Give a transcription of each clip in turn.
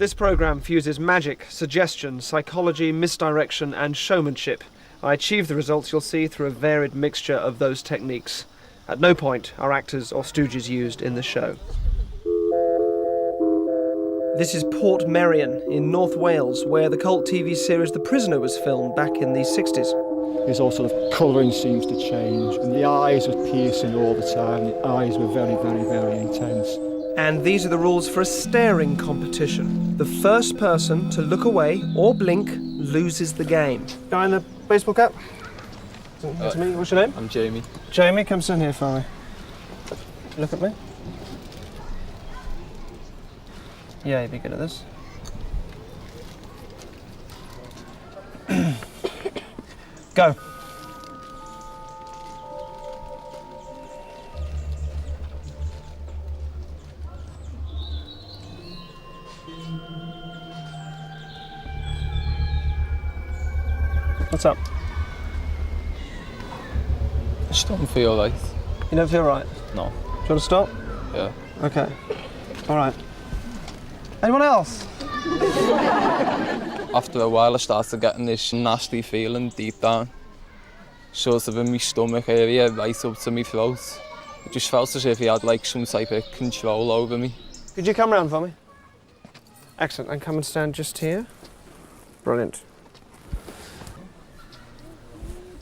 This programme fuses magic, suggestion, psychology, misdirection and showmanship. I achieve the results you'll see through a varied mixture of those techniques. At no point are actors or stooges used in the show. This is Portmeirion in North Wales, where the cult TV series The Prisoner was filmed back in the 60s. His whole sort of colouring seems to change, and the eyes were piercing all the time. The eyes were very, very, very intense. And these are the rules for a staring competition. The first person to look away or blink loses the game. Guy in the baseball cap? That's me. What's your name? I'm Jamie. Jamie, come sit here for me. Look at me. Yeah, you'd be good at this. Go. What's up? I just don't feel right. You don't feel right? No. Do you want to stop? Yeah. Okay. All right. Anyone else? After a while I started getting this nasty feeling deep down, sort of in my stomach area, right up to my throat. It just felt as if he had like some type of control over me. Could you come round for me? Excellent, and come and stand just here. Brilliant.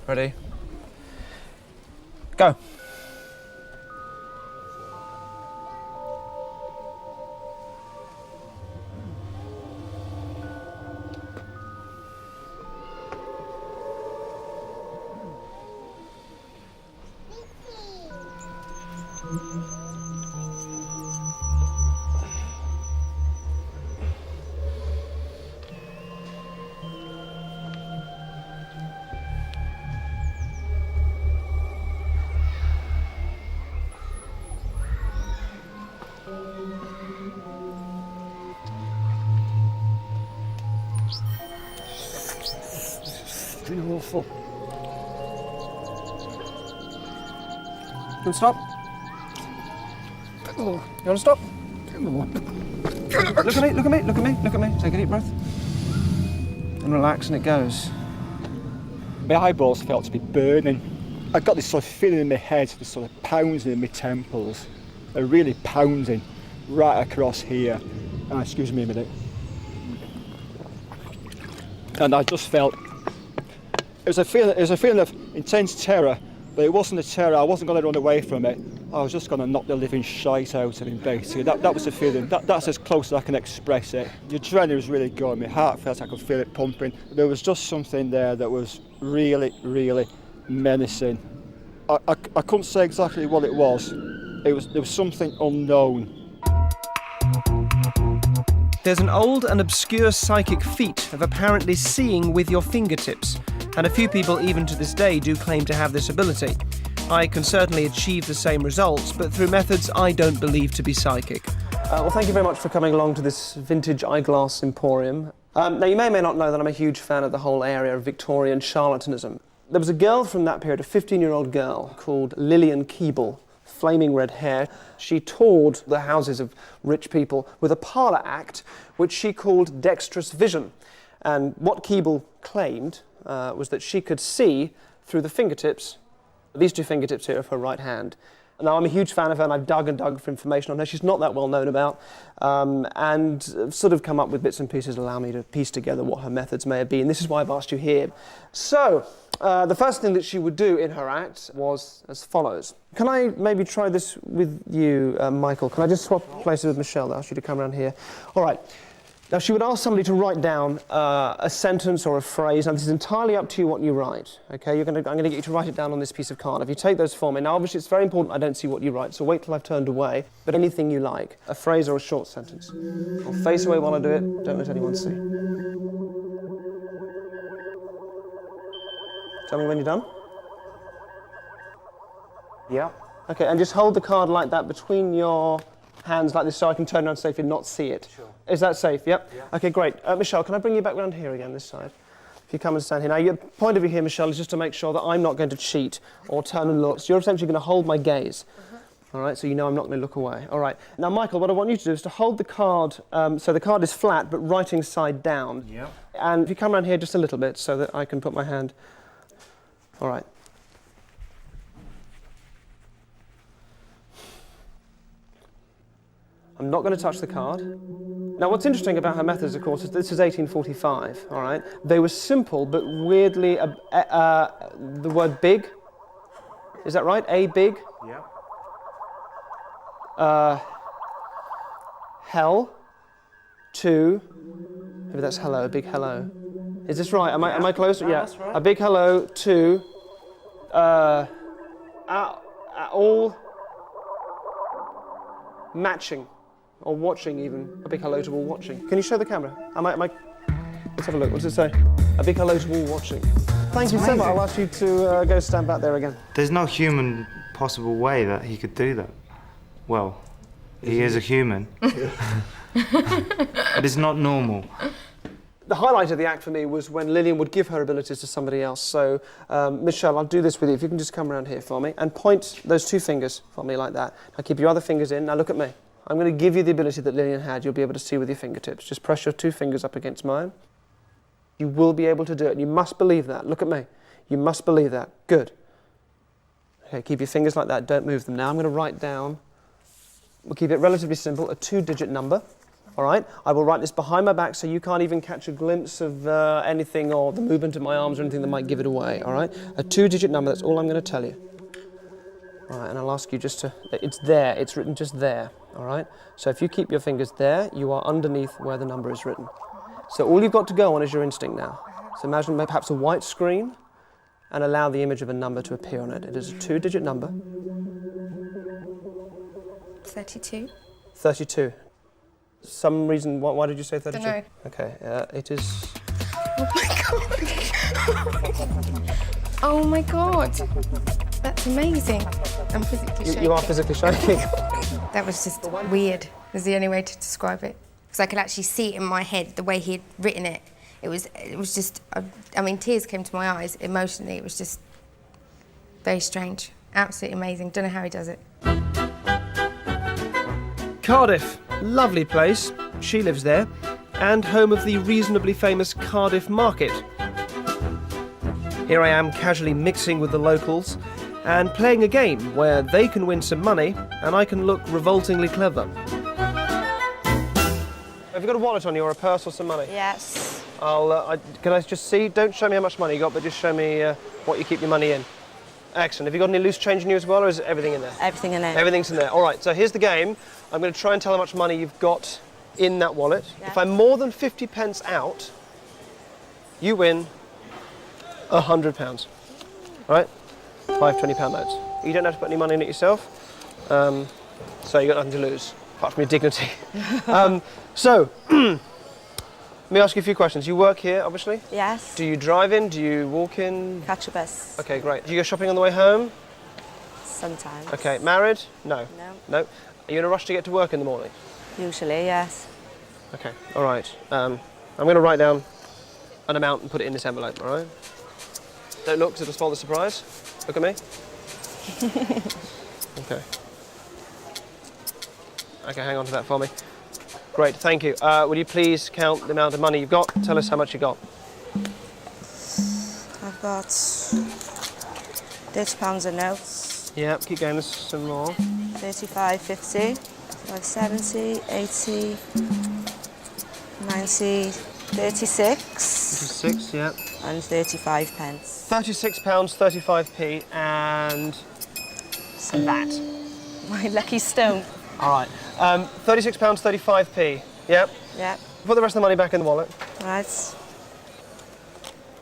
Ready? Go. Awful. You want to stop? You want to stop? Look at me, look at me, look at me, look at me. Take a deep breath. And relax, and it goes. My eyeballs felt to be burning. I got this sort of feeling in my head, this sort of pounding in my temples. They're really pounding right across here. Excuse me a minute. And I just felt it was a feeling of intense terror, but it wasn't a terror. I wasn't going to run away from it. I was just going to knock the living shite out of him, basically. That was the feeling. That's as close as I can express it. The adrenaline was really going. My heart felt I could feel it pumping. There was just something there that was really, really menacing. I couldn't say exactly what it was. There was something unknown. There's an old and obscure psychic feat of apparently seeing with your fingertips, and a few people even to this day do claim to have this ability. I can certainly achieve the same results, but through methods I don't believe to be psychic. Well, thank you very much for coming along to this vintage eyeglass emporium. Now, you may or may not know that I'm a huge fan of the whole area of Victorian charlatanism. There was a girl from that period, a 15-year-old girl called Lillian Keeble, flaming red hair. She toured the houses of rich people with a parlour act, which she called dexterous vision. And what Keeble claimed was that she could see through the fingertips, these two fingertips here of her right hand. Now, I'm a huge fan of her, and I've dug and dug for information on her. She's not that well known about, and sort of come up with bits and pieces that allow me to piece together what her methods may have been. This is why I've asked you here. So, the first thing that she would do in her act was as follows. Can I maybe try this with you, Michael? Can I just swap places with Michelle? I'll ask you to come around here. All right. Now, she would ask somebody to write down a sentence or a phrase. Now, this is entirely up to you what you write, OK? I'm going to get you to write it down on this piece of card. If you take those for me. Now, obviously, it's very important I don't see what you write, so wait till I've turned away. But anything you like, a phrase or a short sentence. I'll face away while I do it. Don't let anyone see. Tell me when you're done. Yeah. OK, and just hold the card like that between your hands like this so I can turn around safely and not see it. Sure. Is that safe? Yep. Yeah. OK, great. Michelle, can I bring you back round here again, this side? If you come and stand here. Now, your point of view here, Michelle, is just to make sure that I'm not going to cheat or turn and look. So you're essentially going to hold my gaze. All right, so you know I'm not going to look away. All right. Now, Michael, what I want you to do is to hold the card, so the card is flat, but writing side down. Yeah. And if you come around here just a little bit so that I can put my hand... All right. I'm not going to touch the card. Now, what's interesting about her methods, of course, is this is 1845, all right? They were simple, but weirdly, the word big, is that right? A big? Yeah. Hell, two, maybe that's hello, a big hello. Is this right? Am I close? No, Yeah. that's right. A big hello, two, all matching, or watching even. A big hello to all watching. Can you show the camera? Let's have a look. What does it say? A big hello to all watching. Thank you so much. I'll ask you to go stand back there again. There's no human possible way that he could do that. Well, he is a human. But it's not normal. The highlight of the act for me was when Lillian would give her abilities to somebody else. So, Michelle, I'll do this with you. If you can just come around here for me and point those two fingers for me like that. Now keep your other fingers in. Now look at me. I'm going to give you the ability that Lillian had. You'll be able to see with your fingertips. Just press your two fingers up against mine. You will be able to do it. And you must believe that. Look at me. You must believe that. Good. Okay, keep your fingers like that. Don't move them. Now I'm going to write down, we'll keep it relatively simple, a 2-digit number. All right? I will write this behind my back so you can't even catch a glimpse of anything or the movement of my arms or anything that might give it away. All right? A 2-digit number, that's all I'm going to tell you. All right, and I'll ask you just to, it's there, it's written just there. All right? So if you keep your fingers there, you are underneath where the number is written. So all you've got to go on is your instinct now. So imagine perhaps a white screen and allow the image of a number to appear on it. It is a 2-digit number. 32. 32. Some reason, why did you say 32? Dunno. Okay, it is... Oh my god! Oh my god! That's amazing. I'm physically shaking. You are physically shaking. That was just weird. Was the only way to describe it. Because I could actually see it in my head, the way he'd written it. It was just, I mean, tears came to my eyes emotionally. It was just very strange. Absolutely amazing. Don't know how he does it. Cardiff, lovely place. She lives there. And home of the reasonably famous Cardiff Market. Here I am casually mixing with the locals and playing a game where they can win some money and I can look revoltingly clever. Have you got a wallet on you or a purse or some money? Yes. Can I just see? Don't show me how much money you got, but just show me what you keep your money in. Excellent. Have you got any loose change in you as well, or is everything in there? Everything in there. Everything's in there. All right, so here's the game. I'm going to try and tell how much money you've got in that wallet. Yeah. If I'm more than 50 pence out, you win £100. All right? 5 £20 notes. You don't have to put any money in it yourself, so you've got nothing to lose, apart from your dignity. So, let me ask you a few questions. You work here, obviously? Yes. Do you drive in? Do you walk in? Catch a bus. Okay, great. Do you go shopping on the way home? Sometimes. Okay, married? No. No. No. Are you in a rush to get to work in the morning? Usually, yes. Okay, all right. I'm going to write down an amount and put it in this envelope, all right? Don't look, because it'll spoil the surprise. Look at me. Okay. Okay, hang on to that for me. Great, thank you. Will you please count the amount of money you've got? Tell us how much you got. I've got £30 in notes. Yeah, keep going, there's some more. 35, 50, 5, 70, 80, 90, 36. 6, yeah. And 35 pence. £36, 35p, and that. My lucky stone. All right. £36, 35p. Yep. Yep. Put the rest of the money back in the wallet. Right.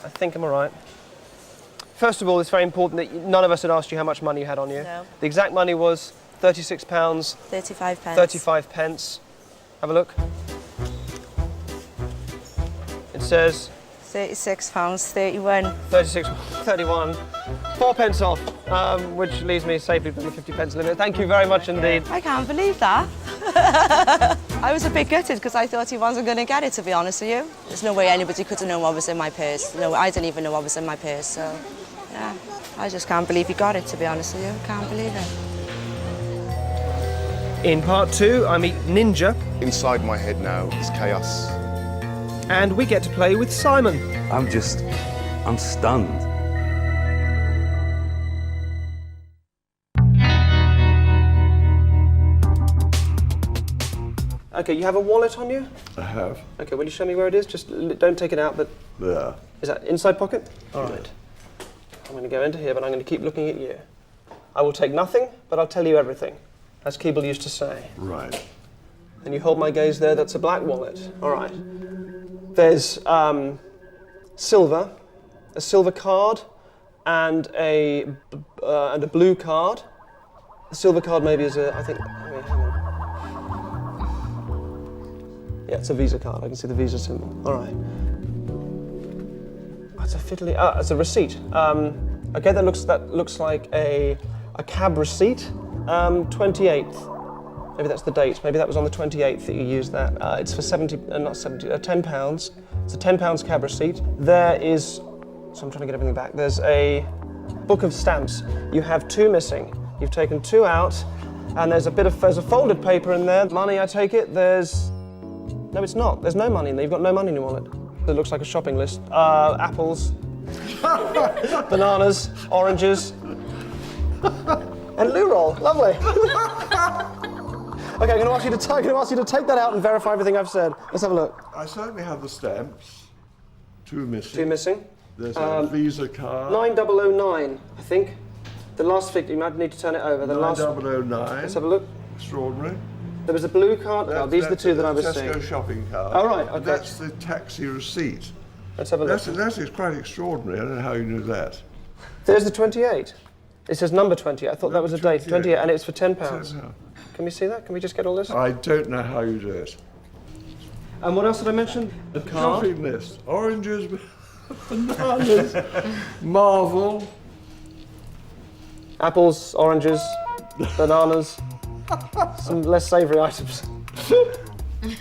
I think I'm all right. First of all, it's very important that none of us had asked you how much money you had on you. No. The exact money was £36, 35 pence. 35 pence. Have a look. It says £36, 31. 36, 31, 4 pence off, which leaves me safely within the 50 pence limit. Thank you very much indeed. I can't believe that. I was a bit gutted because I thought he wasn't going to get it, to be honest with you. There's no way anybody could have known what was in my purse. No, I didn't even know what was in my purse, so yeah. I just can't believe he got it, to be honest with you. Can't believe it. In part 2, I meet Ninja, Inside my head now is chaos. and we get to play with Simon. I'm stunned. Okay, you have a wallet on you? I have. Okay, will you show me where it is? Just don't take it out, but... There. Is that inside pocket? All right. I'm going to go into here, but I'm going to keep looking at you. I will take nothing, but I'll tell you everything, as Keeble used to say. Right. And you hold my gaze there, that's a black wallet. All right. There's silver, a silver card, and a blue card. The silver card maybe is a, I think, hang on. Yeah, it's a Visa card. I can see the Visa symbol. All right. It's a fiddly. It's a receipt. Okay, that looks like a cab receipt. 28th. Maybe that's the date. Maybe that was on the 28th that you used that. It's for £10. It's a £10 cab receipt. There is. So I'm trying to get everything back. There's a book of stamps. You have 2 missing. You've taken 2 out, and there's a folded paper in there. Money, I take it. No, it's not. There's no money in there. You've got no money in your wallet. It looks like a shopping list. Apples, bananas, oranges, and loo roll. Lovely. Okay, I'm going to ask you to take that out and verify everything I've said. Let's have a look. I certainly have the stamps. 2 missing. 2 missing. There's a Visa card. 9009, I think. The last figure, you might need to turn it over. 9009. Let's have a look. Extraordinary. There was a blue card. Oh, these are the 2 that I was seeing. Tesco shopping card. Oh, right, okay. That's the taxi receipt. Let's have a look. That is quite extraordinary. I don't know how you knew that. There's the 28. It says number 28. I thought that was a date. 28, and it's for £10. Can we see that? Can we just get all this? I don't know how you do it. And what else did I mention? The card. Shopping list. Oranges, bananas, Marvel. Apples, oranges, bananas, some less savoury items.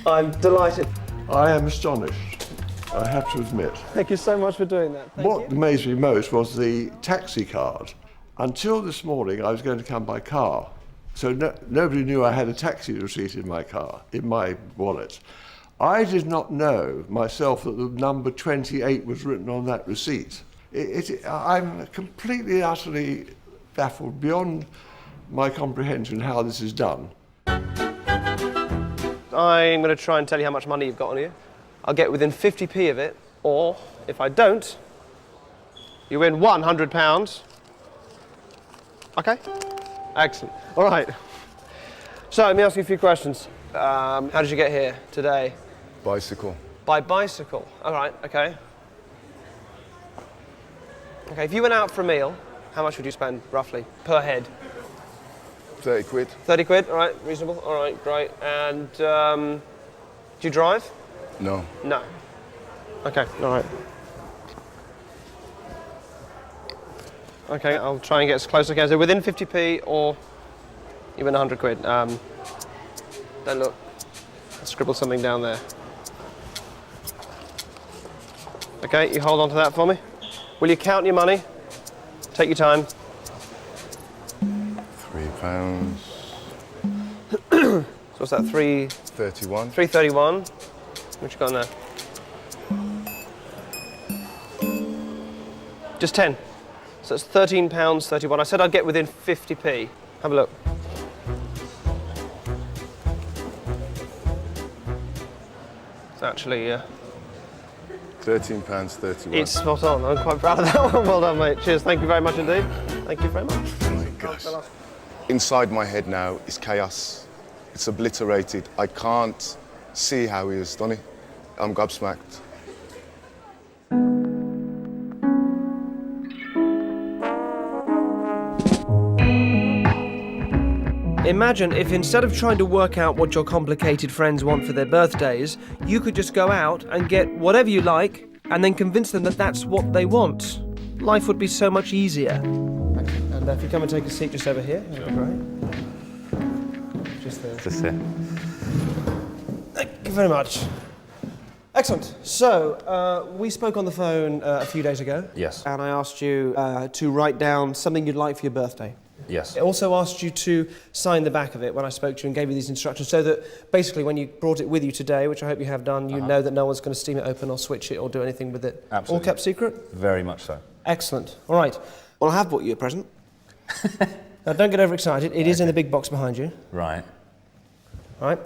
I'm delighted. I am astonished, I have to admit. Thank you so much for doing that. What amazed me most was the taxi card. Until this morning, I was going to come by car. So nobody knew I had a taxi receipt in my car, in my wallet. I did not know myself that the number 28 was written on that receipt. I'm completely, utterly baffled beyond my comprehension how this is done. I'm going to try and tell you how much money you've got on you. I'll get within 50p of it, or if I don't, you win £100. Okay? Excellent. All right. So let me ask you a few questions. How did you get here today? Bicycle. By bicycle. All right, okay. Okay, if you went out for a meal, how much would you spend, roughly, per head? 30 quid. 30 quid, all right, reasonable. All right, great. And do you drive? No. No. Okay, all right. Okay, I'll try and get as close as I can. So within 50p or you win 100 quid. Don't look. I'll scribble something down there. Okay, you hold on to that for me. Will you count your money? Take your time. £3. So what's that, 31. 331. What you got in there? Just 10. So it's £13.31. I said I'd get within 50p. Have a look. It's actually £13.31. it's spot on. I'm quite proud of that one. Well done, mate. Cheers. Thank you very much indeed. Thank you very much. Oh my gosh. Inside my head now is chaos. It's obliterated. I can't see how he has done it. I'm gobsmacked. Imagine if instead of trying to work out what your complicated friends want for their birthdays, you could just go out and get whatever you like and then convince them that that's what they want. Life would be so much easier. And if you come and take a seat just over here, that'd be great. Just there. Just here. Thank you very much. Excellent. So, we spoke on the phone a few days ago. Yes. And I asked you to write down something you'd like for your birthday. Yes. It also asked you to sign the back of it when I spoke to you and gave you these instructions, so that basically when you brought it with you today, which I hope you have done, you know that no one's going to steam it open or switch it or do anything with it. Absolutely. All kept secret? Very much so. Excellent. All right. Well, I have bought you a present. Now, don't get overexcited. It is in the big box behind you. Right. Right?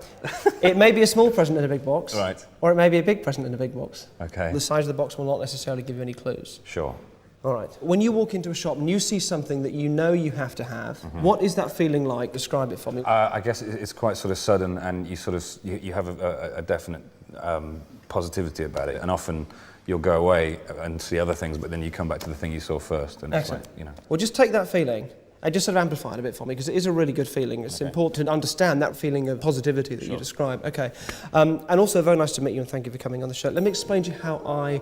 It may be a small present in a big box. Right. Or it may be a big present in a big box. Okay. The size of the box will not necessarily give you any clues. Sure. All right. When you walk into a shop and you see something that you know you have to have, what is that feeling like? Describe it for me. I guess it's quite sort of sudden, and you have a definite positivity about it, and often you'll go away and see other things, but then you come back to the thing you saw first, and Excellent. it's like, you know. Well, just take that feeling and just sort of amplify it a bit for me, because it is a really good feeling. It's important to understand that feeling of positivity that you describe. Okay. And also, very nice to meet you, and thank you for coming on the show. Let me explain to you how I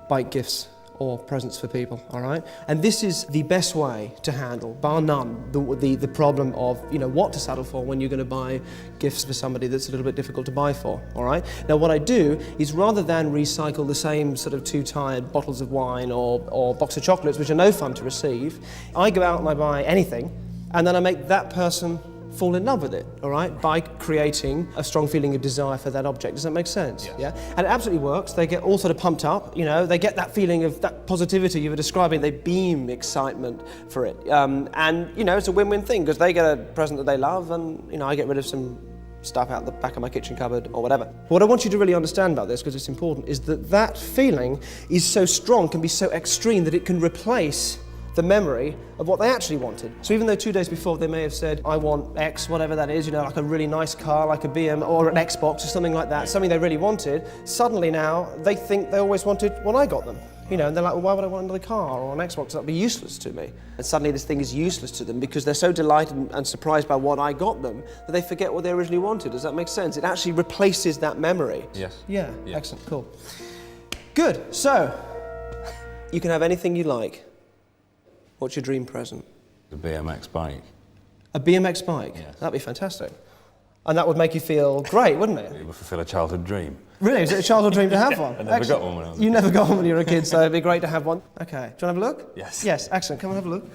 buy gifts or presents for people, all right? And this is the best way to handle, bar none, the problem of, you know, what to settle for when you're going to buy gifts for somebody that's a little bit difficult to buy for, all right? Now, what I do is, rather than recycle the same sort of two tired bottles of wine or box of chocolates, which are no fun to receive, I go out and I buy anything, and then I make that person fall in love with it, all right, by creating a strong feeling of desire for that object. Does that make sense? Yes. Yeah? And it absolutely works. They get all sort of pumped up, you know, they get that feeling of that positivity you were describing, they beam excitement for it. And, you know, it's a win-win thing, because they get a present that they love, and, you know, I get rid of some stuff out the back of my kitchen cupboard or whatever. What I want you to really understand about this, because it's important, is that that feeling is so strong, can be so extreme, that it can replace the memory of what they actually wanted. So even though 2 days before they may have said, I want X, whatever that is, you know, like a really nice car, like a BM or an Xbox or something like that, something they really wanted, suddenly now they think they always wanted what I got them. You know, and they're like, well, why would I want another car or an Xbox? That'd be useless to me. And suddenly this thing is useless to them because they're so delighted and surprised by what I got them that they forget what they originally wanted. Does that make sense? It actually replaces that memory. Yes. Yeah. Excellent, cool. Good, so, you can have anything you like. What's your dream present? A BMX bike. A BMX bike? Yes. That'd be fantastic. And that would make you feel great, wouldn't it? It would fulfill a childhood dream. Really? Is it a childhood dream to have one? I never got one when I was a You kid. never got one when you were a kid, so it'd be great to have one. Okay. Do you want to have a look? Yes. Yes, excellent. Come and have a look.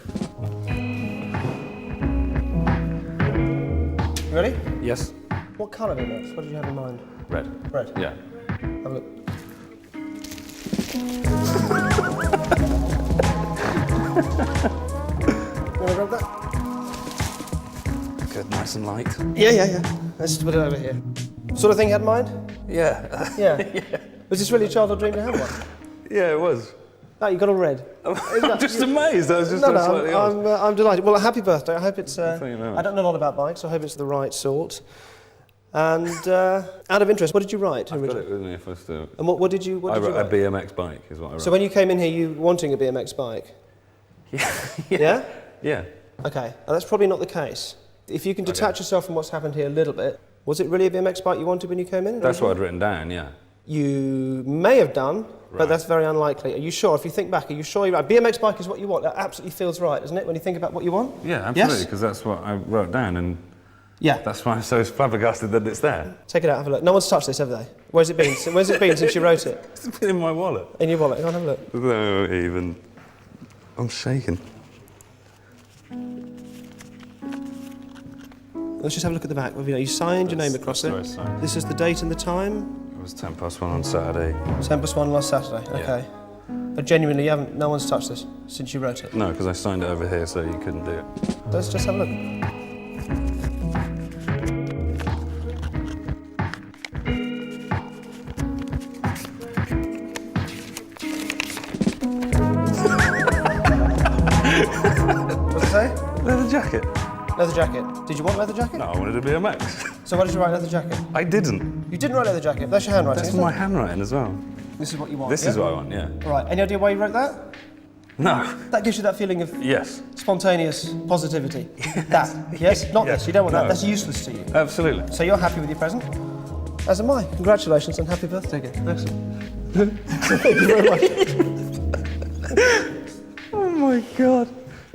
You ready? Yes. What colour BMX? What did you have in mind? Red. Red. Yeah. Have a look. You want to grab that? Good, nice and light. Yeah. Let's just put it over here. Sort of thing you had in mind? Yeah. Yeah. Was this really a childhood dream to have one? Yeah, it was. No, you got all red. I'm just amazed. I was just No, slightly odd. I'm delighted. Well, happy birthday. I hope it's. Thank you very much. I don't know a lot about bikes, so I hope it's the right sort. And out of interest, what did you write I've got originally? it with me if I still. And what did you? What I did you wrote write? a BMX bike is what I wrote. So when you came in here, you wanting a BMX bike? Yeah. Yeah. Okay. Now, that's probably not the case. If you can detach yourself from what's happened here a little bit, was it really a BMX bike you wanted when you came in? That's what I'd written down, yeah. You may have done, but Right. that's very unlikely. Are you sure? If you think back, are you sure you're right? BMX bike is what you want. That absolutely feels right, doesn't it, when you think about what you want? Yeah, absolutely, Yes? because that's what I wrote down, and Yeah. that's why I'm so flabbergasted that it's there. Take it out, have a look. No one's touched this, have they? Where's it been? Where's it been since you wrote it? It's been in my wallet. In your wallet. Go on, have a look. No, even. I'm shaking. Let's just have a look at the back. You know, you signed your name across Sorry, it. signed. This is the date and the time. It was 1:10 on Saturday. 10+1 last Saturday. Okay. But genuinely, no one's touched this since you wrote it. No, because I signed it over here, so you couldn't do it. Let's just have a look. What's it say? Leather jacket. Leather jacket. Did you want leather jacket? No, I wanted a BMX. So why did you write leather jacket? I didn't. You didn't write leather jacket. That's your handwriting. That's isn't my it? handwriting as well. This is what you want. This yeah? is what I want, yeah. Right. Any idea why you wrote that? No. That gives you that feeling of Yes. spontaneous positivity. That. Yes. Not this. You don't want that. No. That's useless to you. Absolutely. So you're happy with your present? As am I. Congratulations and happy birthday again. Excellent. Thank you very much. Oh my God.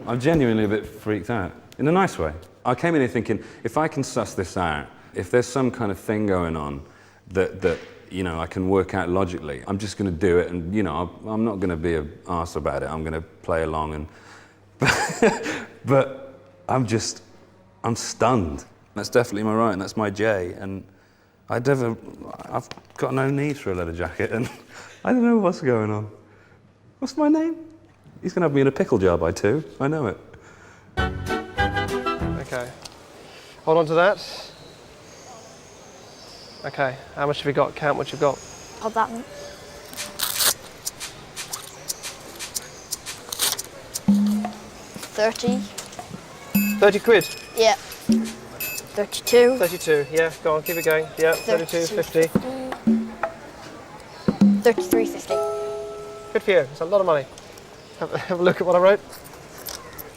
I'm genuinely a bit freaked out, in a nice way. I came in here thinking, if I can suss this out, if there's some kind of thing going on that you know, I can work out logically, I'm just going to do it, and you know, I'm not going to be an arse about it. I'm going to play along, and but I'm stunned. That's definitely my right, and that's my J, and I've got no need for a leather jacket, and I don't know what's going on. What's my name? He's going to have me in a pickle jar by 2. I know it. Okay. Hold on to that. Okay, how much have you got? Count what you've got. Hold that one. 30. 30 quid? Yeah. 32. 32, yeah, go on, keep it going. Yeah, 32, 50. 33.50. Good for you, it's a lot of money. Have a look at what I wrote.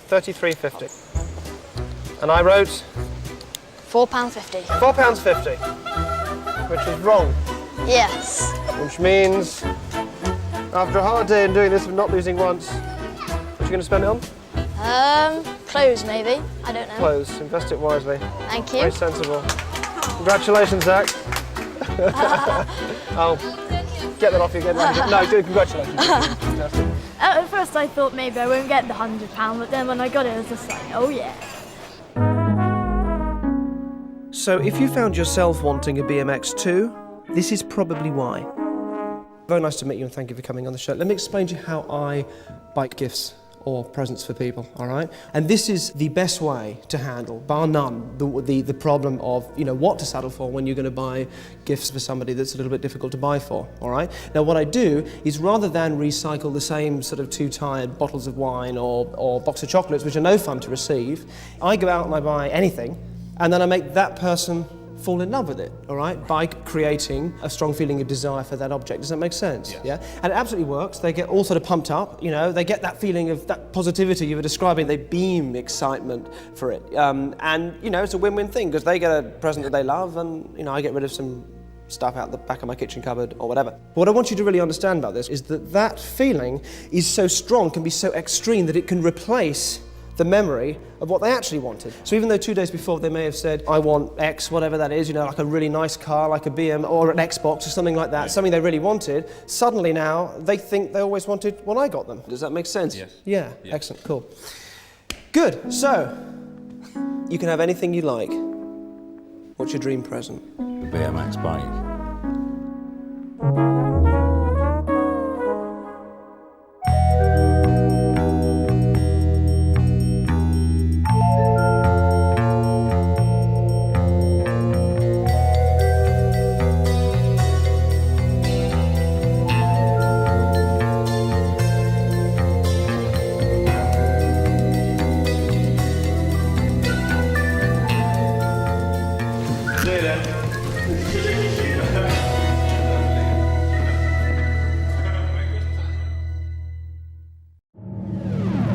33.50. And I wrote? £4.50. £4.50, which is wrong. Yes. Which means, after a hard day in doing this and not losing once, what are you going to spend it on? Clothes maybe. I don't know. Clothes. Invest it wisely. Thank you. Very sensible. Congratulations, Zach. Oh, get that off you again. No, do congratulations. Fantastic. At first I thought maybe I won't get the £100, but then when I got it, I was just like, oh yeah. So if you found yourself wanting a BMX too, this is probably why. Very nice to meet you and thank you for coming on the show. Let me explain to you how I buy gifts or presents for people, all right? And this is the best way to handle, bar none, the problem of, you know, what to settle for when you're going to buy gifts for somebody that's a little bit difficult to buy for, all right? Now what I do is rather than recycle the same sort of 2 tired bottles of wine or box of chocolates, which are no fun to receive, I go out and I buy anything, and then I make that person fall in love with it, all right, by creating a strong feeling of desire for that object. Does that make sense? Yes. Yeah? And it absolutely works. They get all sort of pumped up, you know, they get that feeling of that positivity you were describing, they beam excitement for it. And, you know, it's a win-win thing, because they get a present that they love, and, you know, I get rid of some stuff out the back of my kitchen cupboard or whatever. But what I want you to really understand about this is that that feeling is so strong, can be so extreme, that it can replace the memory of what they actually wanted. So even though 2 days before they may have said, I want X, whatever that is, you know, like a really nice car, like a BM or an Xbox or something like that, something they really wanted, suddenly now they think they always wanted what I got them. Does that make sense? Yes. Yeah, Yes. Excellent, cool. Good, so, you can have anything you like. What's your dream present? The BMX bike.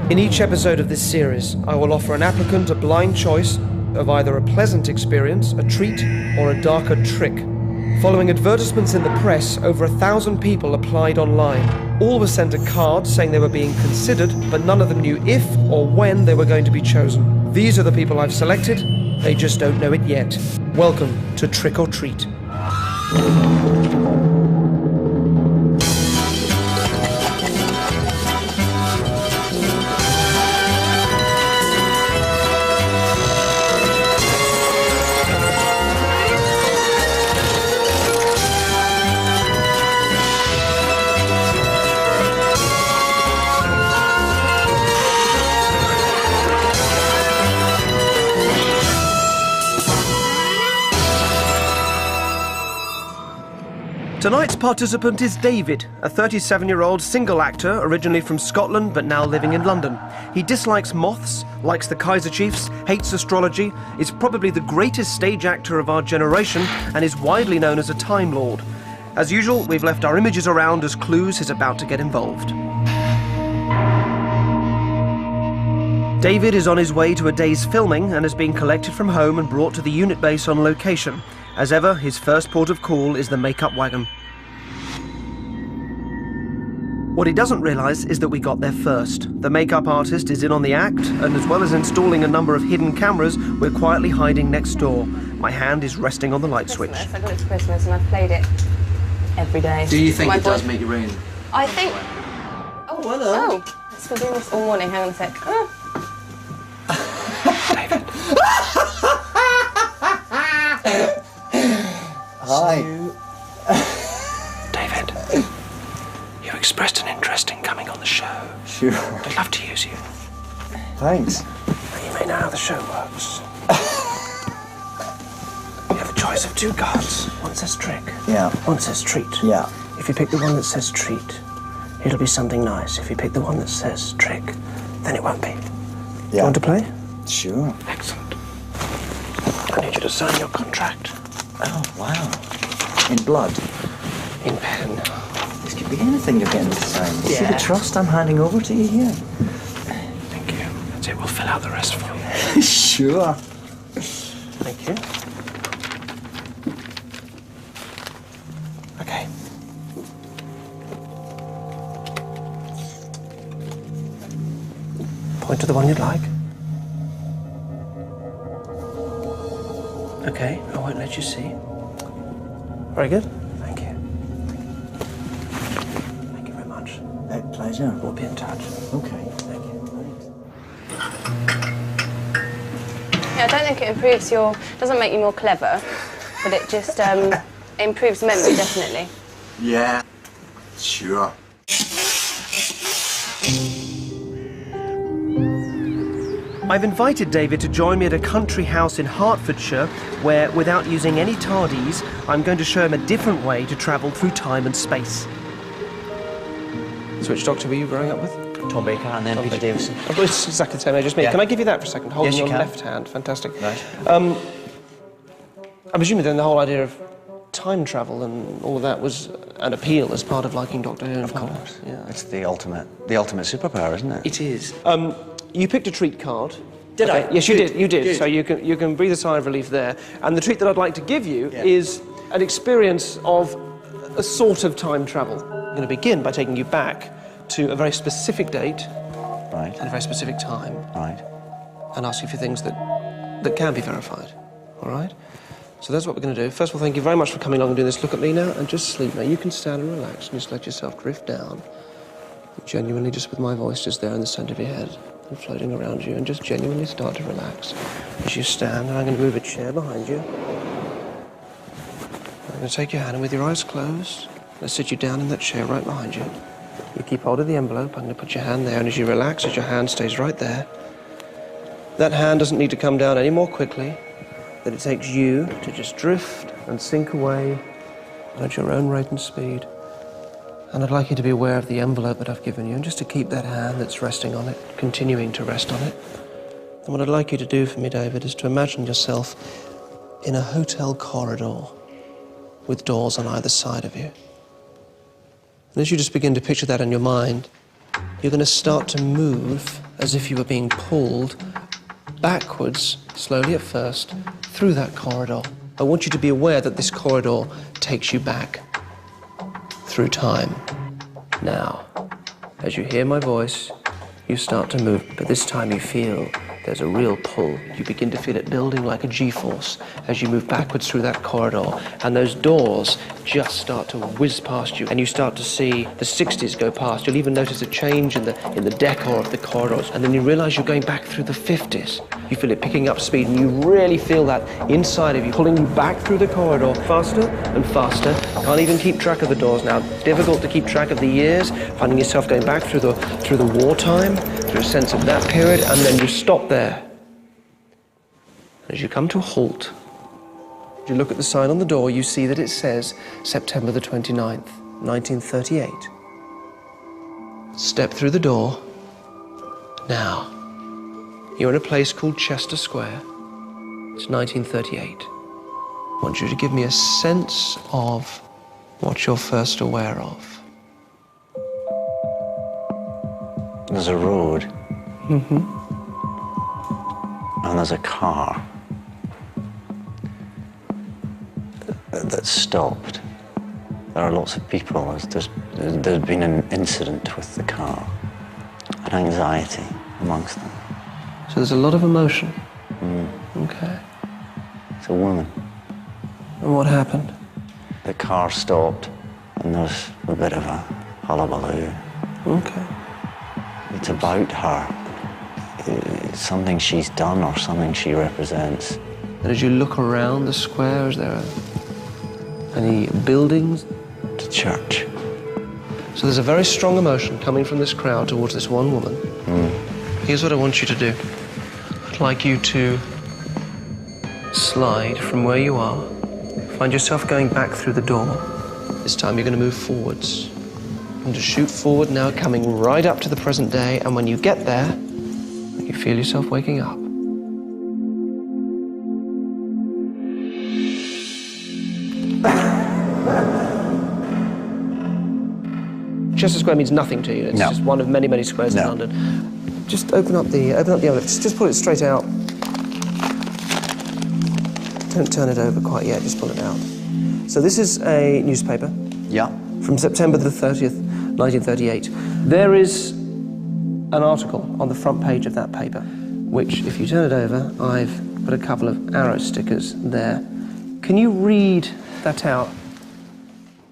In each episode of this series, I will offer an applicant a blind choice of either a pleasant experience, a treat, or a darker trick. Following advertisements in the press, over 1,000 people applied online. All were sent a card saying they were being considered, but none of them knew if or when they were going to be chosen. These are the people I've selected, they just don't know it yet. Welcome to Trick or Treat. Tonight's participant is David, a 37-year-old single actor originally from Scotland but now living in London. He dislikes moths, likes the Kaiser Chiefs, hates astrology, is probably the greatest stage actor of our generation and is widely known as a Time Lord. As usual, we've left our images around as clues he's about to get involved. David is on his way to a day's filming and has been collected from home and brought to the unit base on location. As ever, his first port of call is the makeup wagon. What he doesn't realise is that we got there first. The makeup artist is in on the act, and as well as installing a number of hidden cameras, we're quietly hiding next door. My hand is resting on the light switch. I got it for Christmas and I've played it every day. Do you think it does make you rain? I think... Oh, hello. Oh, it's been doing this all morning. Hang on a sec. Hi. David, you expressed an interest in coming on the show. Sure. I'd love to use you. Thanks. You may know how the show works. You have a choice of 2 cards. One says trick. Yeah. One says treat. Yeah. If you pick the one that says treat, it'll be something nice. If you pick the one that says trick, then it won't be. Yeah. Do you want to play? Sure. Excellent. I need you to sign your contract. Oh, wow. In blood? In pen. This could be anything you're getting me to sign. You see Yeah. the trust I'm handing over to you here? Thank you. That's it. We'll fill out the rest for you. Sure. Thank you. Okay. Point to the one you'd like. Okay, I won't let you see. Very good. Thank you. Thank you very much. A pleasure. We'll be in touch. Okay. Thank you. Yeah, I don't think it improves doesn't make you more clever, but it just improves memory, definitely. Yeah. Sure. I've invited David to join me at a country house in Hertfordshire where, without using any tardies, I'm going to show him a different way to travel through time and space. So which doctor were you growing up with? Tom Baker and then Peter Davison. Oh, it's exactly the same age as me. Yeah. Can I give you that for a second? Hold Yes, in you your can. left hand. Fantastic. Right. I'm assuming then the whole idea of time travel and all of that was an appeal as part of liking Doctor Who. Of course. Yeah. It's the ultimate superpower, isn't it? It is. You picked a treat card. Did I? Yes, you Good, did. You did. good. So you can breathe a sigh of relief there. And the treat that I'd like to give you is an experience of a sort of time travel. I'm going to begin by taking you back to a very specific date, Right. at a very specific time, Right. and ask you for things that can be verified. All right? So that's what we're going to do. First of all, thank you very much for coming along and doing this. Look at me now and just sleep. Now you can stand and relax and just let yourself drift down. Genuinely, just with my voice just there in the centre of your head and floating around you, and just genuinely start to relax as you stand. And I'm going to move a chair behind you. I'm going to take your hand and with your eyes closed, I'll sit you down in that chair right behind you. You keep hold of the envelope. I'm going to put your hand there, and as you relax, as your hand stays right there, that hand doesn't need to come down any more quickly, that it takes you to just drift and sink away at your own rate and speed. And I'd like you to be aware of the envelope that I've given you, and just to keep that hand that's resting on it, continuing to rest on it. And what I'd like you to do for me, David, is to imagine yourself in a hotel corridor with doors on either side of you. And as you just begin to picture that in your mind, you're going to start to move as if you were being pulled backwards, slowly at first, through that corridor. I want you to be aware that this corridor takes you back through time. Now, as you hear my voice, you start to move, but this time you feel there's a real pull. You begin to feel it building like a G-force as you move backwards through that corridor, and those doors just start to whiz past you, and you start to see the 60s go past. You'll even notice a change in the decor of the corridors, and then you realize you're going back through the 50s. You feel it picking up speed, and you really feel that inside of you, pulling you back through the corridor faster and faster. Can't even keep track of the doors now. Difficult to keep track of the years, finding yourself going back through the wartime, through a sense of that period, and then you stop there. As you come to a halt, as you look at the sign on the door, you see that it says September the 29th, 1938. Step through the door. Now, you're in a place called Chester Square. It's 1938. I want you to give me a sense of what you're first aware of. There's a road. Mm-hmm. And there's a car that's stopped. There are lots of people. There's been an incident with the car, and anxiety amongst them. So there's a lot of emotion. Mm. Okay. It's a woman. And what happened? The car stopped, and there's a bit of a hullabaloo. Okay. It's about her. It's something she's done or something she represents. And as you look around the square, is there Any buildings? The church. So there's a very strong emotion coming from this crowd towards this one woman. Here's what I want you to do. I'd like you to slide from where you are. Find yourself going back through the door. This time you're going to move forwards. And to shoot forward now, coming right up to the present day, and when you get there, you feel yourself waking up. Chester Square means nothing to you. It's just one of many, many squares in London. Just open up the envelope. Just pull it straight out. Don't turn it over quite yet. Just pull it out. So this is a newspaper. Yeah. From September the 30th, 1938. There is an article on the front page of that paper, which, if you turn it over, I've put a couple of arrow stickers there. Can you read that out?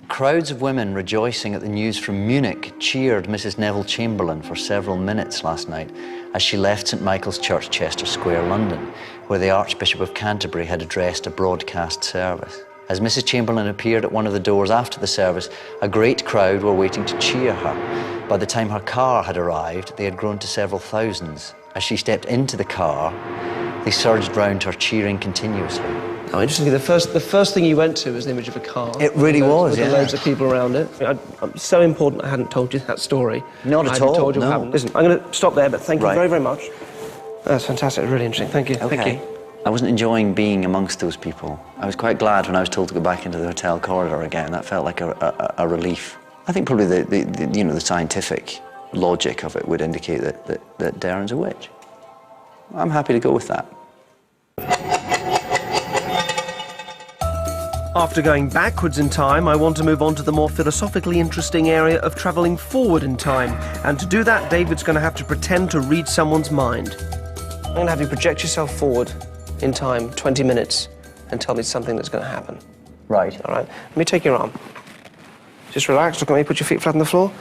Crowds of women rejoicing at the news from Munich cheered Mrs. Neville Chamberlain for several minutes last night as she left St Michael's Church, Chester Square, London, where the Archbishop of Canterbury had addressed a broadcast service. As Mrs. Chamberlain appeared at one of the doors after the service, a great crowd were waiting to cheer her. By the time her car had arrived, they had grown to several thousands. As she stepped into the car, they surged round her, cheering continuously. Oh, interestingly, the first thing you went to was the image of a car. It really was, with loads of people around it. I'm so important I hadn't told you that story. Not at all, told you no. Listen, I'm going to stop there, but thank you very, very much. That's fantastic, really interesting. Thank you. Okay. Thank you. I wasn't enjoying being amongst those people. I was quite glad when I was told to go back into the hotel corridor again. That felt like a relief. I think probably the scientific logic of it would indicate that Derren's a witch. I'm happy to go with that. After going backwards in time, I want to move on to the more philosophically interesting area of travelling forward in time. And to do that, David's going to have to pretend to read someone's mind. I'm going to have you project yourself forward in time, 20 minutes, and tell me something that's going to happen. Right. All right? Let me take your arm. Just relax, look at me, put your feet flat on the floor.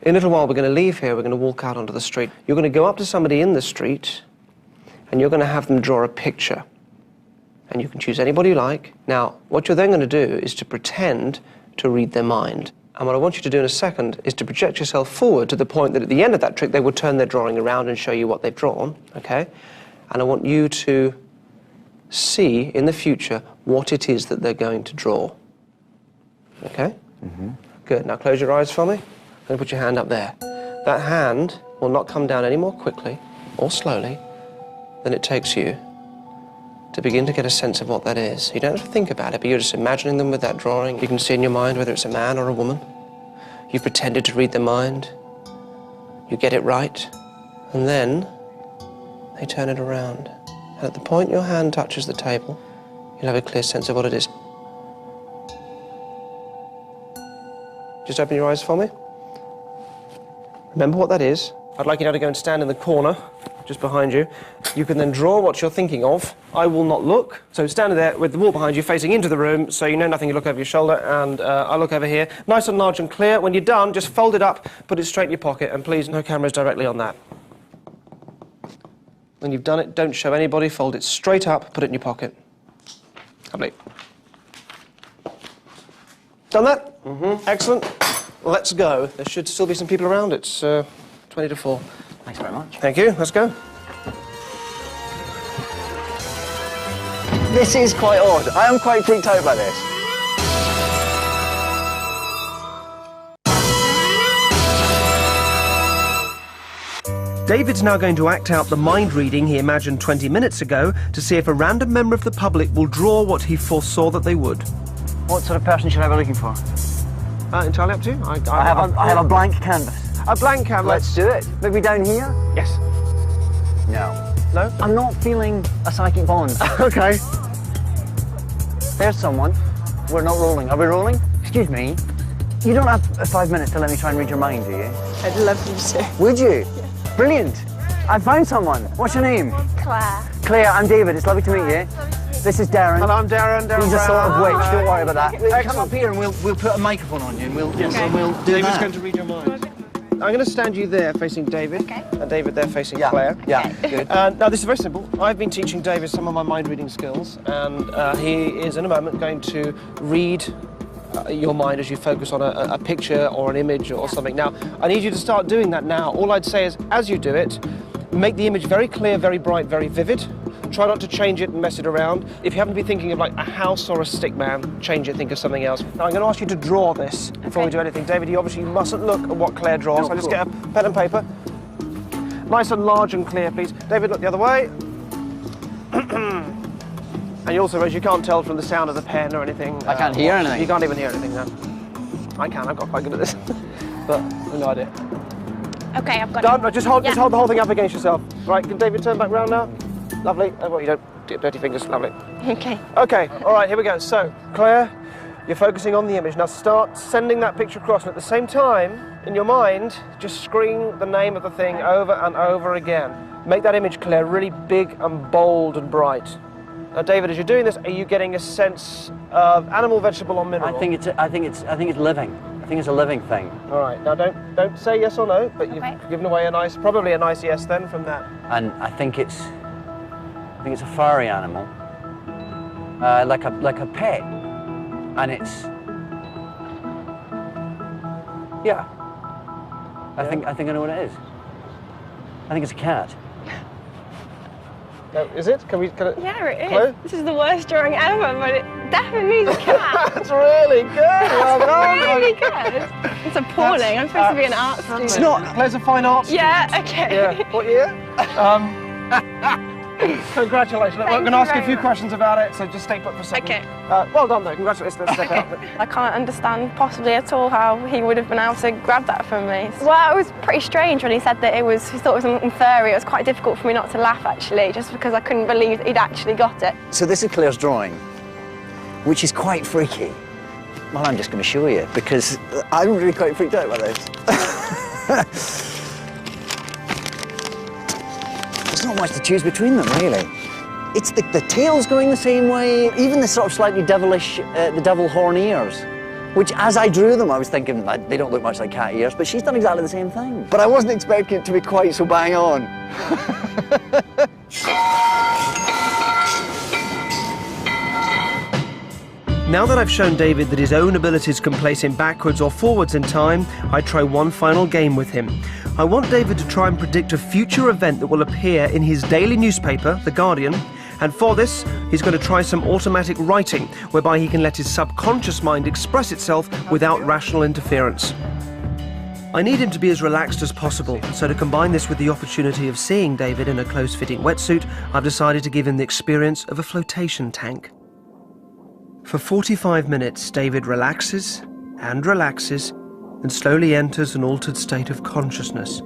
In a little while, we're going to leave here, we're going to walk out onto the street. You're going to go up to somebody in the street, and you're going to have them draw a picture. And you can choose anybody you like. Now, what you're then going to do is to pretend to read their mind. And what I want you to do in a second is to project yourself forward to the point that at the end of that trick, they will turn their drawing around and show you what they've drawn, okay? And I want you to see in the future what it is that they're going to draw. Okay? Good. Now close your eyes for me. And put your hand up there. That hand will not come down any more quickly or slowly than it takes you to begin to get a sense of what that is. You don't have to think about it, but you're just imagining them with that drawing. You can see in your mind whether it's a man or a woman. You've pretended to read their mind. You get it right. And then they turn it around. And at the point your hand touches the table, you'll have a clear sense of what it is. Just open your eyes for me. Remember what that is. I'd like you now to go and stand in the corner, just behind you. You can then draw what you're thinking of. I will not look. So stand there with the wall behind you, facing into the room, so you know nothing. You look over your shoulder, and I'll look over here. Nice and large and clear. When you're done, just fold it up, put it straight in your pocket, and please, no cameras directly on that. When you've done it, don't show anybody. Fold it straight up, put it in your pocket. Lovely. Done that? Excellent. Let's go. There should still be some people around. It's 20 to 4. Thanks very much. Thank you. Let's go. This is quite odd. I am quite freaked out by this. David's now going to act out the mind reading he imagined 20 minutes ago to see if a random member of the public will draw what he foresaw that they would. What sort of person should I be looking for? Entirely up to you. I have a blank canvas. A blank canvas? Let's do it. Maybe down here? Yes. No. No? I'm not feeling a psychic bond. Okay. There's someone. We're not rolling. Are we rolling? Excuse me. You don't have 5 minutes to let me try and read your mind, do you? I'd love you to. Would you? Yeah. Brilliant. I found someone. What's your name? Claire. Claire, I'm David. It's lovely to meet you. This is Derren. Hello, I'm Derren. He's a sort of witch. Don't worry about that. Excellent. Come up here and we'll put a microphone on you and we'll do David's that. going to read your mind. I'm going to stand you there facing David, and David there facing Claire. Yeah, good. Now, this is very simple. I've been teaching David some of my mind-reading skills, and he is, in a moment, going to read your mind as you focus on a picture or an image or something. Now, I need you to start doing that now. All I'd say is, as you do it, make the image very clear, very bright, very vivid. Try not to change it and mess it around. If you happen to be thinking of like a house or a stick man, change it, think of something else. Now, I'm going to ask you to draw this before we do anything. David, you obviously must look at what Claire draws. So just get a pen and paper. Nice and large and clear, please. David, look the other way. And you also realize you can't tell from the sound of the pen or anything. I can't hear anything. You can't even hear anything, no. I can, I've got quite good at this. But I've no idea. Okay, I've got Done? it. Just hold the whole thing up against yourself. Right, can David turn back round now? Lovely. Oh, well, you don't dip dirty fingers. Lovely. Okay. Okay, all right, here we go. So, Claire, you're focusing on the image. Now start sending that picture across, and at the same time, in your mind, just scream the name of the thing over and over again. Make that image, Claire, really big and bold and bright. Now, David, as you're doing this, are you getting a sense of animal, vegetable, or mineral? I think it's living. I think it's a living thing. All right. Now, don't say yes or no, but you've given away probably a nice yes then from that. And I think it's a furry animal, like a pet, and it's I think I know what it is. I think it's a cat. No, is it? Can it? Yeah, it is. Clue? This is the worst drawing ever, but it definitely is a cat. That's really good. Well done. Really good. It's appalling. I'm supposed to be an art student. It's not. Claire's a fine arts student. Yeah, okay. Yeah. What year? Congratulations. Look, we're going to ask you a few questions about it, so just stay put for a second. Okay. Well done, though. Congratulations. Let's step out. I can't understand possibly at all how he would have been able to grab that from me. Well, it was pretty strange when he said that he thought it was something furry. It was quite difficult for me not to laugh, actually, just because I couldn't believe he'd actually got it. So this is Claire's drawing, which is quite freaky. Well, I'm just going to show you, because I'm really quite freaked out by this. There's not much to choose between them, really. It's the tail's going the same way, even the sort of slightly devilish, the devil horn ears, which as I drew them, I was thinking, they don't look much like cat ears, but she's done exactly the same thing. But I wasn't expecting it to be quite so bang on. Now that I've shown David that his own abilities can place him backwards or forwards in time, I try one final game with him. I want David to try and predict a future event that will appear in his daily newspaper, The Guardian, and for this, he's going to try some automatic writing, whereby he can let his subconscious mind express itself without rational interference. I need him to be as relaxed as possible, so to combine this with the opportunity of seeing David in a close-fitting wetsuit, I've decided to give him the experience of a flotation tank. For 45 minutes, David relaxes and relaxes and slowly enters an altered state of consciousness.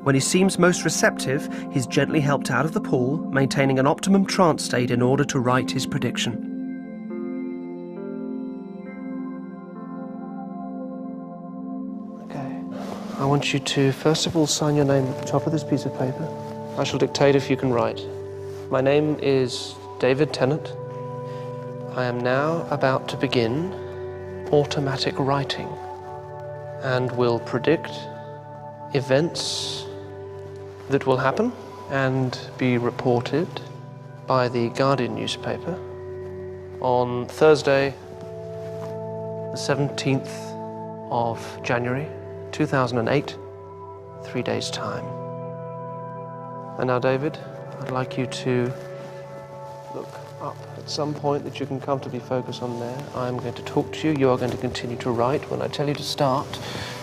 When he seems most receptive, he's gently helped out of the pool, maintaining an optimum trance state in order to write his prediction. I want you to, first of all, sign your name at the top of this piece of paper. I shall dictate if you can write. My name is David Tennant. I am now about to begin automatic writing and will predict events that will happen and be reported by the Guardian newspaper on Thursday, the 17th of January, 2008, 3 days' time. And now, David, I'd like you to look up at some point that you can comfortably focus on there. I'm going to talk to you. You are going to continue to write. When I tell you to start,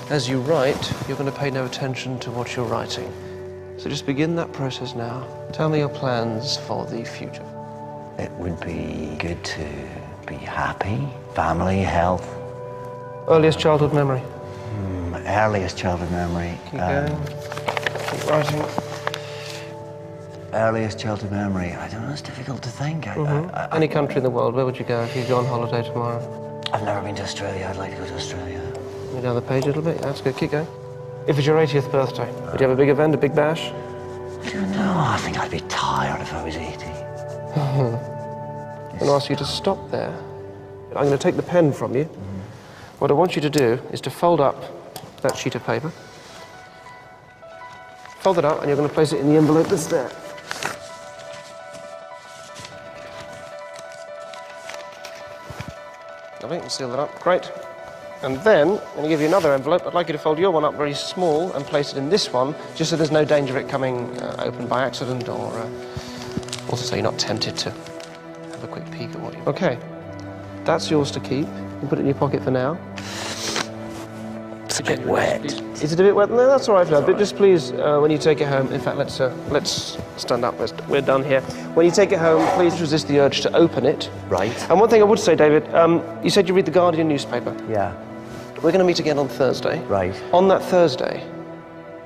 as you write, you're going to pay no attention to what you're writing. So just begin that process now. Tell me your plans for the future. It would be good to be happy, family, health. Earliest childhood memory? Earliest childhood memory. Keep going. Keep writing. Earliest childhood memory. I don't know, it's difficult to think. Any country in the world, where would you go if you go on holiday tomorrow? I've never been to Australia. I'd like to go to Australia. Go down the page a little bit. That's good. Keep going. If it's your 80th birthday, would you have a big event, a big bash? I don't know. I think I'd be tired if I was 80. I'm going to ask you to stop there. I'm going to take the pen from you. What I want you to do is to fold up that sheet of paper fold it up, and you're going to place it in the envelope that's there. Lovely, and seal that up. Great. And then, I'm going to give you another envelope. I'd like you to fold your one up very small and place it in this one, just so there's no danger of it coming open by accident, or also so you're not tempted to have a quick peek at what you... Okay, that's yours to keep. You can put it in your pocket for now. It's a bit wet. Is it a bit wet? No, that's all right for now. But just please, when you take it home, in fact, let's stand up. We're done here. When you take it home, please resist the urge to open it. Right. And one thing I would say, David, you said you read the Guardian newspaper. Yeah. We're going to meet again on Thursday. Right. On that Thursday,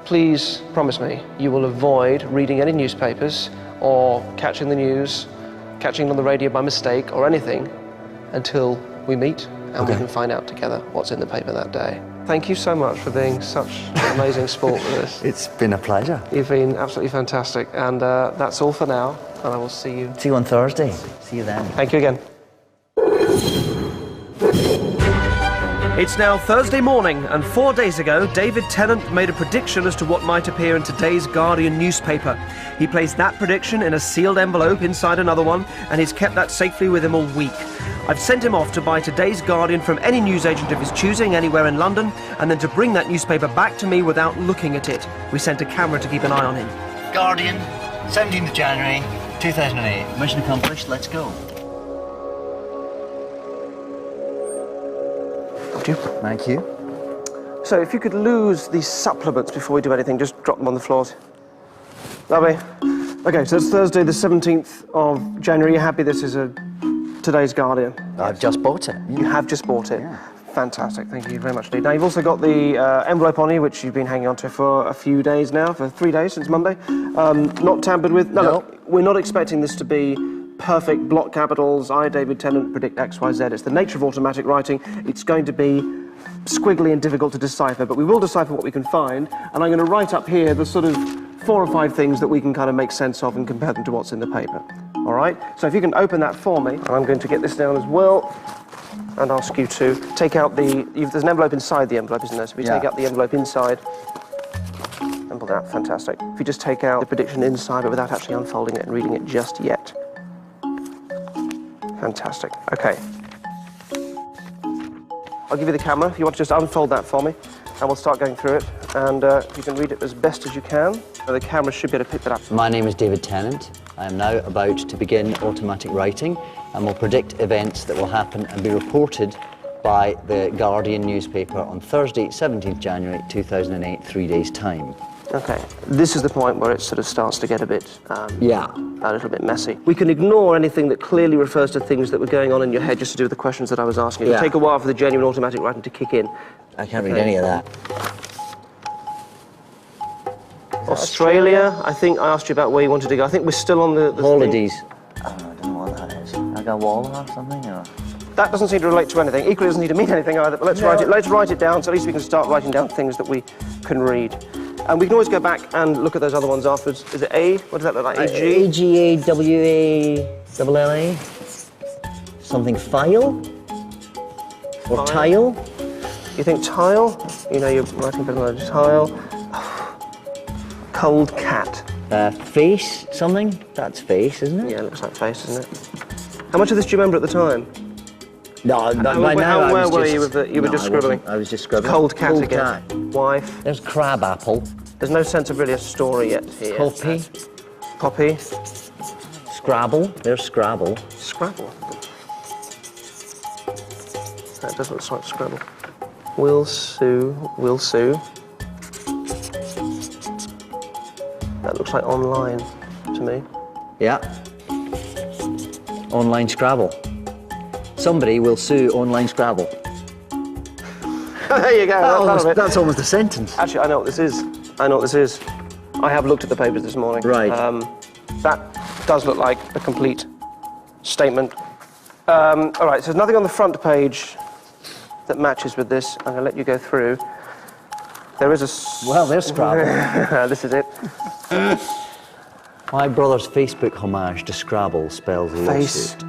please promise me you will avoid reading any newspapers or catching the news, catching it on the radio by mistake or anything until we meet and we can find out together what's in the paper that day. Thank you so much for being such an amazing sport with us. It's been a pleasure. You've been absolutely fantastic. And that's all for now. And I will see you. See you on Thursday. See you then. Thank you again. It's now Thursday morning, and 4 days ago, David Tennant made a prediction as to what might appear in today's Guardian newspaper. He placed that prediction in a sealed envelope inside another one, and he's kept that safely with him all week. I've sent him off to buy today's Guardian from any newsagent of his choosing anywhere in London, and then to bring that newspaper back to me without looking at it. We sent a camera to keep an eye on him. Guardian, 17th of January, 2008. Mission accomplished, let's go. Thank you. So if you could lose these supplements before we do anything, just drop them on the floors. Lovely. Okay, so it's Thursday the 17th of January. You're happy this is today's Guardian? I've just bought it. You have just bought it? Yeah. Fantastic, thank you very much indeed. Now you've also got the envelope on you, which you've been hanging on to for a few days now, for 3 days since Monday. Not tampered with? No. Look, we're not expecting this to be perfect block capitals. I, David Tennant, predict X, Y, Z. It's the nature of automatic writing. It's going to be squiggly and difficult to decipher, but we will decipher what we can find, and I'm going to write up here the sort of 4 or 5 things that we can kind of make sense of and compare them to what's in the paper. All right? So if you can open that for me, and I'm going to get this down as well, and ask you to take out there's an envelope inside the envelope, isn't there? So if you take out the envelope inside, and pull that out, fantastic. If you just take out the prediction inside, but without actually unfolding it and reading it just yet. Fantastic. Okay. I'll give you the camera if you want to just unfold that for me, and we'll start going through it. And you can read it as best as you can. The camera should be able to pick that up. My name is David Tennant. I am now about to begin automatic writing and will predict events that will happen and be reported by the Guardian newspaper on Thursday, 17th January 2008, 3 days' time. Okay, this is the point where it sort of starts to get a bit, a little bit messy. We can ignore anything that clearly refers to things that were going on in your head just to do with the questions that I was asking. It'll take a while for the genuine automatic writing to kick in. I can't read any of that. Australia, I think I asked you about where you wanted to go. I think we're still on the holidays. I don't know what that is. Like a wall or something, or? That doesn't seem to relate to anything. Equally doesn't need to mean anything either, but let's write it down, so at least we can start writing down things that we can read. And we can always go back and look at those other ones afterwards. Is it A? What does that look like? AG? A-G-A-W-A-L-L-A? Something file? Or tile? You think tile? You know, you're writing better than tile. Cold cat. Face, something? That's face, isn't it? Yeah, it looks like face, isn't it? How much of this do you remember at the time? No, by now where were you with the, you were just scribbling? I was just scribbling. Cold cat again. Cat. Wife. There's crab apple. There's no sense of really a story yet here. Poppy. Poppy. Scrabble. There's Scrabble. Scrabble. That doesn't look like Scrabble. Will Sue. That looks like online to me. Yeah. Online Scrabble. Somebody will sue online Scrabble. There you go. That's almost a sentence. Actually, I know what this is. I have looked at the papers this morning. Right. That does look like a complete statement. All right, so there's nothing on the front page that matches with this. I'm going to let you go through. There is a... Well, there's Scrabble. This is it. My brother's Facebook homage to Scrabble spells lawsuit.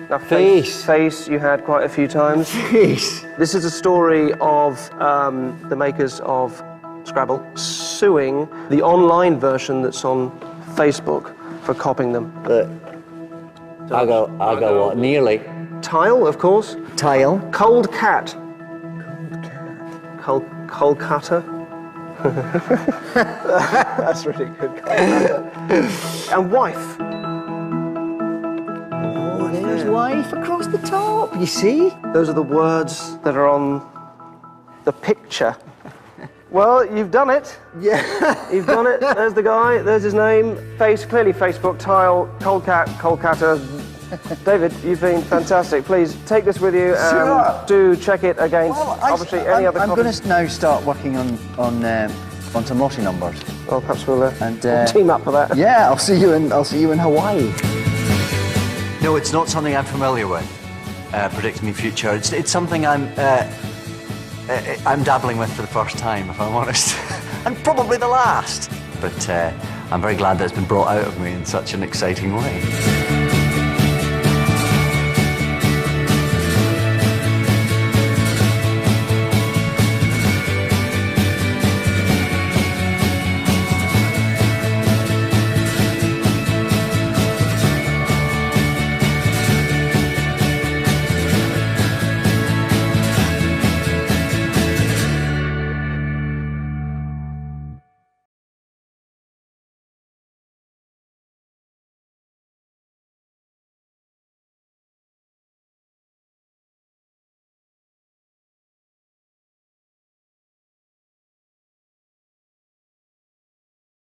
Now, face you had quite a few times. Face. This is a story of the makers of Scrabble, suing the online version that's on Facebook for copying them. I'll go what? Nearly. Tile, of course. Tile. Cold cat. Cold cutter. That's really good. Cold cutter. And wife. Oh, there's wife across the top, you see? Those are the words that are on the picture. Well, you've done it. Yeah. You've done it. There's the guy, there's his name, face, clearly Facebook, tile, cold cat, cold cutter. David, you've been fantastic. Please take this with you and do check it against, obviously, any other I'm copies. going to now start working on some multi numbers. Well, perhaps we'll we'll team up for that. Yeah, I'll see you in Hawaii. No, it's not something I'm familiar with. Predicting the future. It's something I'm dabbling with for the first time, if I'm honest, and probably the last. But I'm very glad that it's been brought out of me in such an exciting way.